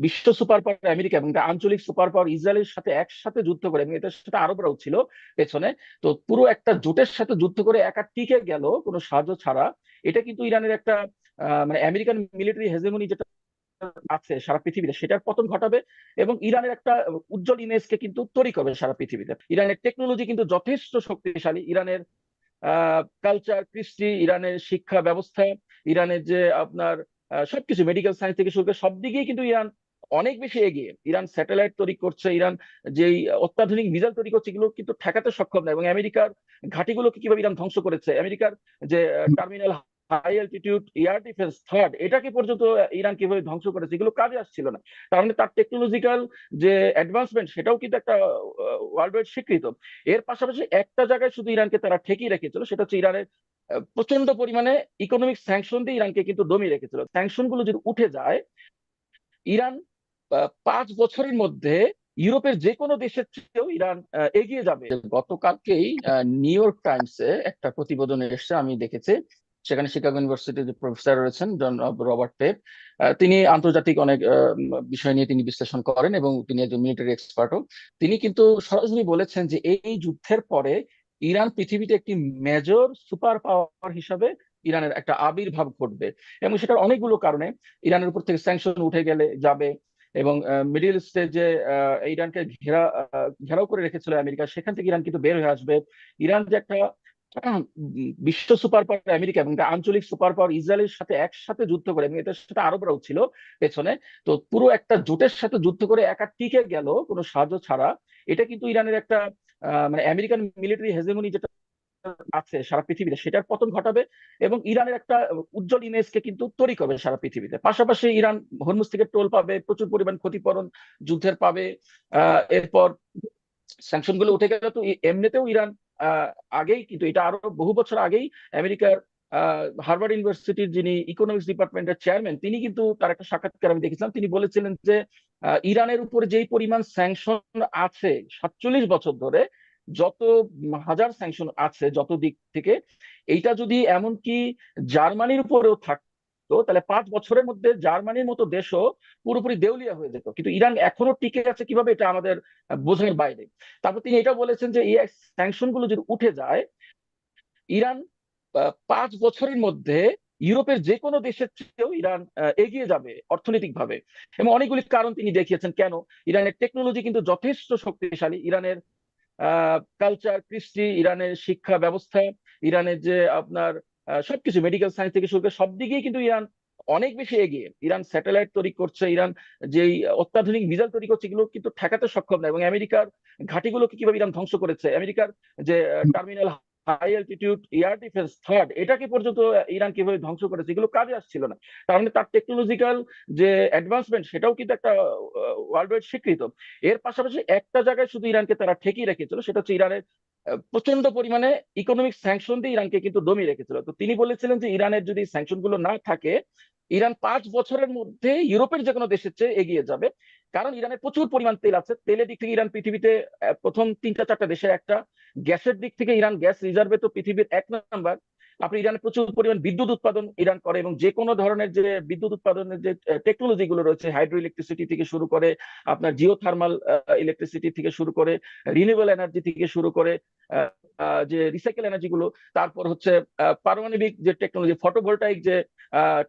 বিশ্ব super power America এবং আঞ্চলিক সুপার পাওয়ার ইসরায়েলের সাথে একসাথে যুদ্ধ করে, এবং এটার সাথে আরবরাও ছিল পেছনে। তো পুরো একটা জোটের সাথে যুদ্ধ করে একা টিকে গেল কোনো সাহায্য ছাড়া। এটা কিন্তু ইরানের একটা মানে আমেরিকান মিলিটারি হেজেমনি যেটা আছে সারা পৃথিবীতে, সেটার পতন ঘটাবে। এবং ইরানের একটা উজ্জ্বল ইমেজকে কিন্তু তৈরি করবে সারা পৃথিবীতে। ইরানের টেকনোলজি কিন্তু যথেষ্ট শক্তিশালী। ইরানের কালচার, কৃষ্টি, ইরানের শিক্ষা ব্যবস্থা, ইরানের যে আপনার সবকিছু মেডিকেল সায়েন্স থেকে শুরু করে সব দিকেই কিন্তু ইরান অনেক বেশি এগিয়ে। ইরান স্যাটেলাইট তৈরি করছে, ইরান যেই অত্যাধুনিক মিসাইল তৈরি করছে, এগুলো কিন্তু ঠেকাতে সক্ষম না। এবং আমেরিকার ঘাঁটিগুলোকে কিভাবে ইরান ধ্বংস করেছে, আমেরিকার যে terminal high altitude air defence THAAD, এটাকে পর্যন্ত ইরান কিভাবে ধ্বংস করেছে, এগুলো কাজে আসছিল না। তার মানে তার টেকনোলজিক্যাল যে অ্যাডভান্সমেন্ট, সেটাও কিন্তু একটা ওয়ার্ল্ড ওয়াইড স্বীকৃত। এর পাশাপাশি একটা জায়গায় শুধু ইরানকে তারা ঠেকিয়ে রেখেছিল, সেটা হচ্ছে ইরানের প্রচন্ড পরিমাণে ইকোনমিক স্যাংশন দিয়ে ইরানকে কিন্তু দমিয়ে রেখেছিল। স্যাংশন গুলো যদি উঠে যায়, ইরান 5 বছরের মধ্যে ইউরোপের যে কোনো দেশের চেয়েও ইরান এগিয়ে যাবে। গতকালকেই নিউ ইয়র্ক টাইমসে একটা প্রতিবেদন এসেছে, আমি দেখেছি। সেখানে শিকাগো ইউনিভার্সিটির যে প্রফেসর রয়েছেন জন রবার্ট পেপ, তিনি আন্তর্জাতিক অনেক বিষয় নিয়ে তিনি বিশ্লেষণ করেন এবং তিনি একজন মিলিটারি এক্সপার্টও। তিনি কিন্তু সরাসরি বলেছেন যে এই যুদ্ধের পরে ইরান পৃথিবীতে একটি মেজর সুপার পাওয়ার হিসাবে ইরানের একটা আবির্ভাব ঘটবে। এবং সেটার অনেকগুলো কারণে ইরানের উপর থেকে স্যাংশন উঠে গেলে যাবে। এবং মিডিল ইস্টে যে ইরানকে ঘেরাও করে রেখেছিল আমেরিকা, সেখান থেকে ইরান কিন্তু বের হয়ে আসবে। ইরান যে একটা বিশ্ব সুপার পাওয়ার আমেরিকা এবং আঞ্চলিক সুপার পাওয়ার ইসরায়েলের সাথে একসাথে যুদ্ধ করে, এবং এটার সাথে আরবরাও ছিল পেছনে। তো পুরো একটা জোটের সাথে যুদ্ধ করে একা টিকে গেল কোনো সাহায্য ছাড়া। এটা কিন্তু ইরানের একটা মানে আমেরিকান মিলিটারি হেজেমনি যেটা আছে সারা পৃথিবীতে, সেটার পতন ঘটাবে। এবং ইরানের একটা উজ্জ্বল ইমেজকে কিন্তু তৈরি করবে সারা পৃথিবীতে। পাশাপাশি ইরান হরমুজ থেকে টোল পাবে, প্রচুর পরিমাণ ক্ষতিপূরণ যুদ্ধের পাবে। এরপর স্যাংশন গুলো উঠে গেলে তো এমনিতেও ইরান আগেই কিন্তু, এটা আরো বহু বছর আগেই আমেরিকার হার্ভার্ড ইউনিভার্সিটির যিনি ইকোনমিক্স ডিপার্টমেন্টের চেয়ারম্যান, তিনি কিন্তু তার একটা সাক্ষাৎকার আমি দেখেছিলাম, তিনি বলেছিলেন যে ইরানের উপর যেই পরিমাণ স্যাংশন আছে 47 বছর ধরে, যত হাজার স্যাংশন আছে যত দিক থেকে, এইটা যদি এমনকি জার্মানির উপরেও থাকতো, তাহলে 5 বছরের মধ্যে জার্মানির মতো দেশও পুরোপুরি দেউলিয়া হয়ে যেত। কিন্তু ইরান এখনো টিকে আছে কিভাবে, এটা আমাদের বোঝার বাইরে। তারপর তিনি এটা বলেছেন যে এই স্যাংশন গুলো যদি উঠে যায়, ইরান 5 বছরের মধ্যে ইউরোপের যে কোনো দেশের চেয়েও ইরান এগিয়ে যাবে অর্থনৈতিক ভাবে। এবং অনেকগুলি কারণ তিনি দেখিয়েছেন কেন। ইরানের টেকনোলজি কিন্তু যথেষ্ট শক্তিশালী। ইরানের কালচার, কৃষ্টি, ইরানের শিক্ষা ব্যবস্থা, ইরানের যে আপনার সবকিছু মেডিকেল সায়েন্স থেকে শুরু করে সব দিকেই কিন্তু ইরান অনেক বেশি এগিয়ে। ইরান স্যাটেলাইট তৈরি করছে, ইরান যেই অত্যাধুনিক মিসাইল তৈরি করছে, এগুলো কিন্তু ঠেকাতে সক্ষম না। এবং আমেরিকার ঘাঁটিগুলোকে কিভাবে ইরান ধ্বংস করেছে, আমেরিকার যে terminal high altitude air defence THAAD, এটাকে পর্যন্ত ইরান কিভাবে ধ্বংস করেছে, এগুলো কাজে আসছিল না। তার মানে তার টেকনোলজিক্যাল যে অ্যাডভান্সমেন্ট, সেটাও কিন্তু একটা ওয়ার্ল্ড ওয়াইড স্বীকৃত। এর পাশাপাশি একটা জায়গায় শুধু ইরানকে তারা ঠেকিয়ে রেখেছিল, সেটা হচ্ছে ইরানের প্রচন্ড পরিমাণে ইকোনমিক স্যাংশন দিয়ে ইরানকে কিন্তু দমিয়ে রেখেছিল। তো তিনি বলেছিলেন যে ইরানের যদি স্যাংশন গুলো না থাকে, ইরান 5 বছরের মধ্যে ইউরোপের যে কোনো দেশের চেয়ে এগিয়ে যাবে। কারণ ইরানের প্রচুর পরিমাণ তেল আছে, তেলের দিক থেকে ইরান পৃথিবীতে প্রথম 3টা 4টা দেশের একটা। গ্যাসের দিক থেকে ইরান গ্যাস রিজার্ভে তো পৃথিবীর 1 নাম্বার। আপনি ইরানে প্রচুর পরিমাণ বিদ্যুৎ উৎপাদন ইরান করে, এবং যে কোনো ধরনের যে বিদ্যুৎ উৎপাদনের যে টেকনোলজি গুলো রয়েছে, হাইড্রো ইলেকট্রিসিটি থেকে শুরু করে আপনার জিও থার্মাল ইলেকট্রিসিটি থেকে শুরু করে রিনিউয়েবল এনার্জি থেকে শুরু করে যে রিসাইকেল এনার্জি গুলো, তারপর হচ্ছে পারমাণবিক যে টেকনোলজি, ফটোভোল্টাইক যে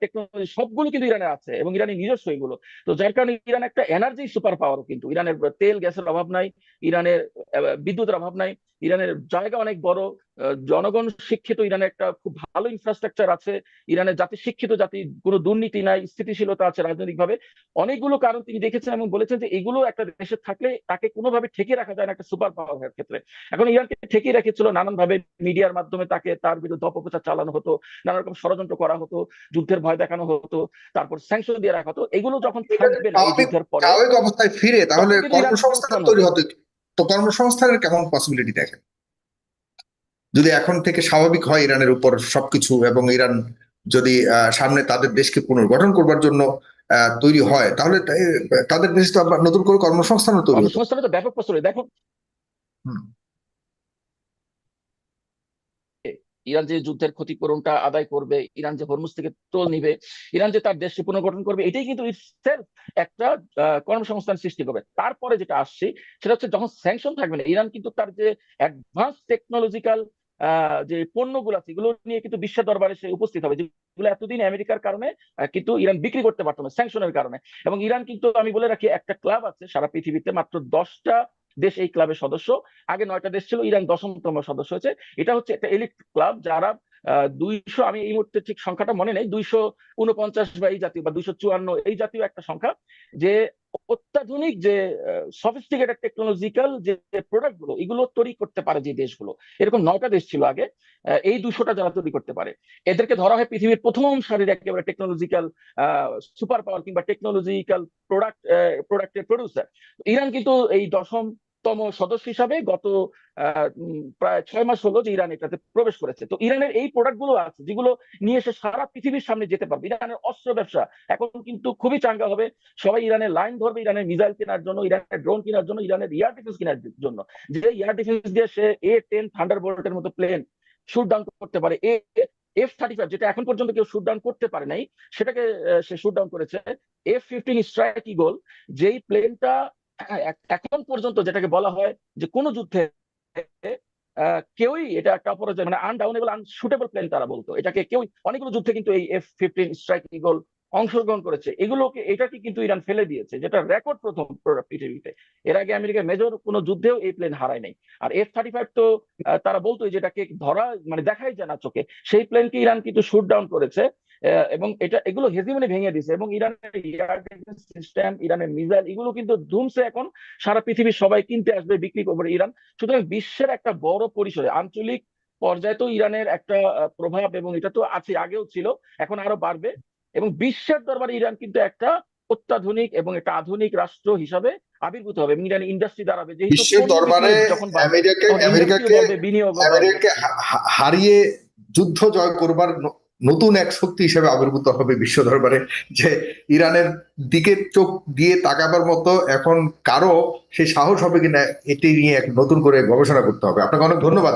টেকনোলজি, সবগুলো কিন্তু ইরানে আছে এবং ইরানের নিজস্ব এগুলো। তো যার কারণে ইরান একটা এনার্জি সুপার পাওয়ার। কিন্তু ইরানের তেল গ্যাসের অভাব নাই, ইরানের বিদ্যুতের অভাব নাই, ইরানের জায়গা অনেক বড়, জনগণ শিক্ষিত, ইরানের একটা খুব ভালো ইনফ্রাস্ট্রাকচার আছে। ইরানের জাতি শিক্ষিত জাতি, কোনো দুর্নীতি নাই, স্থিতিশীলতা আছে রাজনৈতিকভাবে। অনেকগুলো কারণ তিনি দেখেছেন এবং বলেছেন যে এগুলো একটা দেশে থাকলে তাকে কোনোভাবে ঠেকিয়ে রাখা যায় না একটা সুপার পাওয়ার ক্ষেত্রে। এখন ইরানকে ঠেকিয়ে রেখেছিল নানান ভাবে, মিডিয়ার মাধ্যমে তাকে, তার বিরুদ্ধে অপপ্রচার চালানো হতো, নানা রকম ষড়যন্ত্র করা হতো, যুদ্ধের ভয় দেখানো হতো, তারপর স্যাংশন দিয়ে রাখা হতো। এগুলো যখন এটা যদি থাকবে না এই স্বাভাবিক যুদ্ধের পরে, স্বাভাবিক অবস্থায় ফিরে তাহলে তখন কিন্তু ইরান কর্মসংস্থানের উত্থান তৈরি হবে। হতো কি? তো কর্মসংস্থানের কেমন পসিবিলিটি দেখেন যদি এখন থেকে স্বাভাবিক হয় ইরানের উপর সবকিছু, এবং ইরান যদি সামনে তাদের দেশকে পুনর্গঠন করবার জন্য তৈরি হয়, তাহলে তাদের দেশে তো আবার নতুন করে কর্মসংস্থানও তৈরি হতো। কর্মসংস্থানে তো ব্যাপক প্রচলন। দেখো, হুম। ইরান যে যুদ্ধের ক্ষতিপূরণটা আদায় করবে, ইরান যে হরমুজ থেকে টোল নিবে, ইরান যে তার দেশকে পুনর্গঠন করবে, এটাই কিন্তু ইটসেলফ একটা কর্মসংস্থান সৃষ্টি করবে। তারপরে যেটা আসছে সেটা হচ্ছে যখন স্যাংশন থাকবে না, ইরান কিন্তু তার যে অ্যাডভান্স টেকনোলজিক্যাল যে পণ্যগুলো আছে এগুলো নিয়ে কিন্তু বিশ্ব দরবারে সে উপস্থিত হবে, যেগুলো এতদিন আমেরিকার কারণে কিন্তু ইরান বিক্রি করতে পারতো না স্যাংশনের কারণে। এবং ইরান কিন্তু, আমি বলে রাখি, একটা ক্লাব আছে সারা পৃথিবীতে, মাত্র 10টা দেশ এই ক্লাবের সদস্য। আগে 9টা দেশ ছিল, ইরান 10তম সদস্য হয়েছে। এটা হচ্ছে একটা এলিট ক্লাব, যারা 200, আমি এই মুহূর্তে ঠিক সংখ্যাটা মনে নেই, 249 বা এই জাতীয়, বা 254 এই জাতীয় একটা সংখ্যা, যে অত্যাধুনিক যে সফিস্টিকেটেড টেকনোলজিক্যাল যে প্রোডাক্ট গুলো এগুলো তৈরি করতে পারে যে দেশগুলো, এরকম 9টা দেশ ছিল আগে। এই 200টা যারা তৈরি করতে পারে এদেরকে ধরা হয় পৃথিবীর প্রথম সারির একেবারে টেকনোলজিক্যাল সুপার পাওয়ার কিংবা টেকনোলজিক্যাল প্রোডাক্টের প্রডিউসার। ইরান কিন্তু এই 10তম সদস্য হিসাবে গত প্রায় 6 মাস হলো যে ইরান এটাতে প্রবেশ করেছে। তো ইরানের এই প্রোডাক্ট গুলো আছে যেগুলো নিয়ে এসে সারা পৃথিবীর সামনে যেতে পারবে। ইরানের অস্ত্র ব্যবসা এখন কিন্তু খুবই চাঙ্গা হবে। সবাই ইরানের লাইন ধরবে, ইরানের মিসাইল কেনার জন্য, ইরানের ড্রোন কেনার জন্য, ইরানের এয়ার ডিফেন্স কেনার জন্য। যে এয়ার ডিফেন্স দিয়ে সে A-10 থান্ডারবোল্টের মতো প্লেন শুট ডাউন করতে পারে, F-35 যেটা এখন পর্যন্ত কেউ শুট ডাউন করতে পারে নাই, সেটাকে সে শুট ডাউন করেছে। F-15 স্ট্রাইক ইগল, যেই প্লেনটা এখন পর্যন্ত যেটাকে বলা হয় যে কোন যুদ্ধে কেউই, এটা একটা অপরাজয়, মানে আনডাউনেবল আনশুটেবল প্লেন তারা বলতো এটাকে, কেউ অনেকগুলো যুদ্ধে কিন্তু এই F-15 স্ট্রাইক ইগল অংশগ্রহণ করেছে। এটাকে কিন্তু ইরান ফেলে দিয়েছে, যেটা রেকর্ড প্রথম পৃথিবীতে। এর আগে আমেরিকা মেজর কোনো যুদ্ধেও এই প্লেন হারায় নাই। আর F-35 তো তারা বলতো যেটাকে ধরা মানে দেখাই যায় না চোখে, সেই প্লেনকে ইরান কিন্তু শুট ডাউন করেছে। এবং এগুলো হেজিমনি ভেঙে দিছে। এবং ইরানের এয়ার ডিফেন্স সিস্টেম, ইরানের মিসাইল, এগুলো কিন্তু ধুমছে এখন সারা পৃথিবীর সবাই কিনতে আসবে, বিক্রি করবে ইরান। সুতরাং বিশ্বের একটা বড় পরিসরে আঞ্চলিক পর্যায়ে তো ইরানের একটা প্রভাব, এবং এটা তো আছে, আগেও ছিল, এখন আরো বাড়বে। এবং বিশ্বের দরবারে ইরান কিন্তু একটা অত্যাধুনিক এবং একটা আধুনিক রাষ্ট্র হিসাবে আবির্ভূত হবে, এবং ইরানি ইন্ডাস্ট্রি দাঁড়াবে। যেহেতু বিশ্বের পণ্য দরবারে বিক্রি যখন বাড়বে তখন ইন্ডাস্ট্রিও আমেরিকাকে বাড়বে, বিনিয়োগও বাড়বে। আমেরিকাকে হারিয়ে যুদ্ধ জয় করবার নতুন এক শক্তি হিসেবে আবির্ভূত হবে বিশ্ব দরবারে, যে ইরানের দিকে চোখ দিয়ে তাকাবার মতো এখন কারো সেই সাহস হবে কিনা এটি নিয়ে এক নতুন করে গবেষণা করতে হবে। আপনাকে অনেক ধন্যবাদ।